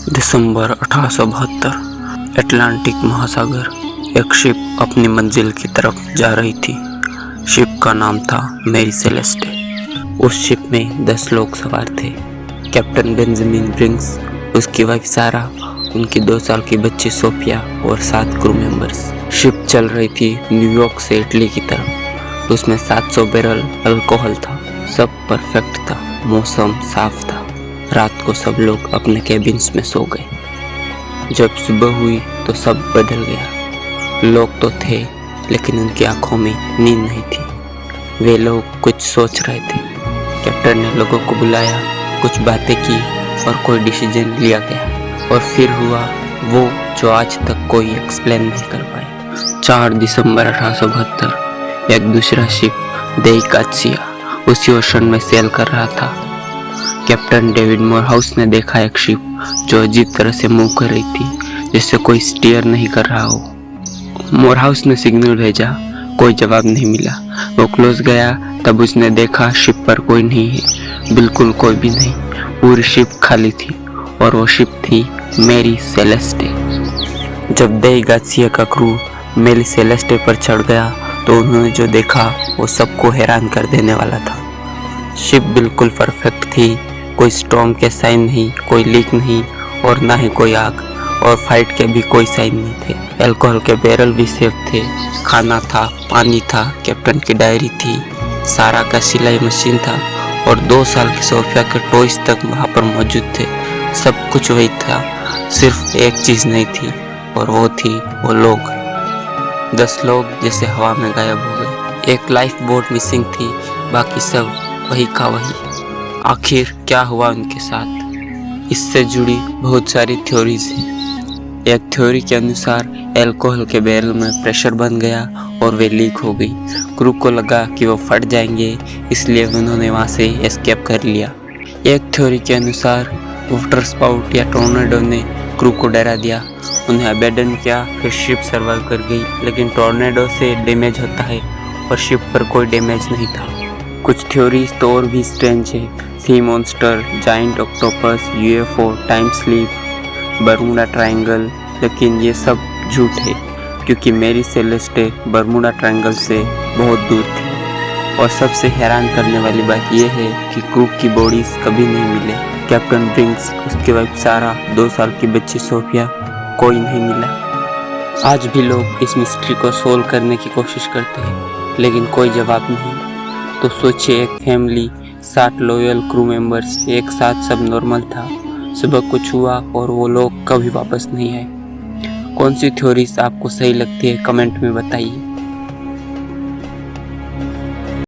दिसंबर 1872 Atlantic महासागर। एक ship अपनी मंजिल की तरफ जा रही थी। शिप का नाम था मैरी सेलेस्टे। उस शिप में 10 लोग सवार थे। कैप्टन बेंजामिन ब्रिग्स, उसकी वाइफ सारा, उनकी 2 साल की बच्ची सोफिया और 7 क्रू मेंबर्स। शिप चल रही थी न्यूयॉर्क से इटली की तरफ। उसमें 700 बैरल अल्कोहल था। सब परफेक्ट था। मौसम साफ था। रात को सब लोग अपने केबिन्स में सो गए। जब सुबह हुई तो सब बदल गया। लोग तो थे लेकिन उनकी आंखों में नींद नहीं थी। वे लोग कुछ सोच रहे थे। कैप्टन ने लोगों को बुलाया, कुछ बातें की और कोई डिसीजन लिया गया। और फिर हुआ वो जो आज तक कोई एक्सप्लेन नहीं कर पाए। 4 दिसंबर 1872 एक दूसरा शिप देई गार्सिया उसी ओशन में सेल कर रहा था। कैप्टन डेविड मोरहाउस ने देखा एक शिप जो अजीब तरह से मूव कर रही थी, जैसे कोई स्टीयर नहीं कर रहा हो। मोरहाउस ने सिग्नल भेजा, कोई जवाब नहीं मिला। वो क्लोज गया, तब उसने देखा शिप पर कोई नहीं है, बिल्कुल कोई भी नहीं। पूरी शिप खाली थी और वो शिप थी मैरी सेलेस्टे। जब देई गार्सिया का क्रू मैरी सेलेस्टे पर चढ़ गया तो उन्होंने जो देखा वो सबको हैरान कर देने वाला था। शिप बिल्कुल परफेक्ट थी। कोई स्टॉर्म के साइन नहीं, कोई लीक नहीं और ना ही कोई आग, और फाइट के भी कोई साइन नहीं थे। अल्कोहल के बैरल भी सेफ थे। खाना था, पानी था, कैप्टन की डायरी थी, सारा का सिलाई मशीन था और 2 साल की सोफिया के टॉयज तक वहाँ पर मौजूद थे। सब कुछ वही था, सिर्फ एक चीज़ नहीं थी और वो थी वो लोग। 10 लोग जैसे हवा में गायब हो गए। एक लाइफ बोट मिसिंग थी, बाकी सब वही का वही। आखिर क्या हुआ उनके साथ? इससे जुड़ी बहुत सारी थ्योरीज हैं। एक थ्योरी के अनुसार अल्कोहल के बैरल में प्रेशर बन गया और वे लीक हो गई। क्रू को लगा कि वो फट जाएंगे, इसलिए उन्होंने वहाँ से एस्केप कर लिया। एक थ्योरी के अनुसार वाटर स्पाउट या टोर्नेडो ने क्रू को डरा दिया, उन्हें अबैंडन किया, फिर शिप सर्वाइव कर गई। लेकिन टोर्नेडो से डैमेज होता है और शिप पर कोई डैमेज नहीं था। कुछ थ्योरीज तो और भी स्ट्रेंज है। Sea monster, giant octopus, UFO, time sleep, Bermuda triangle. लेकिन ये सब झूठ है क्योंकि मैरी सेलेस्टे बरमुडा ट्रायंगल से बहुत दूर थी। और सबसे हैरान करने वाली बात यह है कि क्रू की बॉडीज कभी नहीं मिले। कैप्टन ब्रिग्स, उसकी वाइफ सारा, 2 साल की बच्ची सोफिया, कोई नहीं मिला। आज भी लोग इस मिस्ट्री को सोल्व करने की कोशिश करते हैं लेकिन कोई जवाब नहीं। तो सोचिए, एक फैमिली, 7 लॉयल क्रू मेंबर्स, एक साथ सब नॉर्मल था। सुबह कुछ हुआ और वो लोग कभी वापस नहीं आए। कौन सी थ्योरीज आपको सही लगती है, कमेंट में बताइए।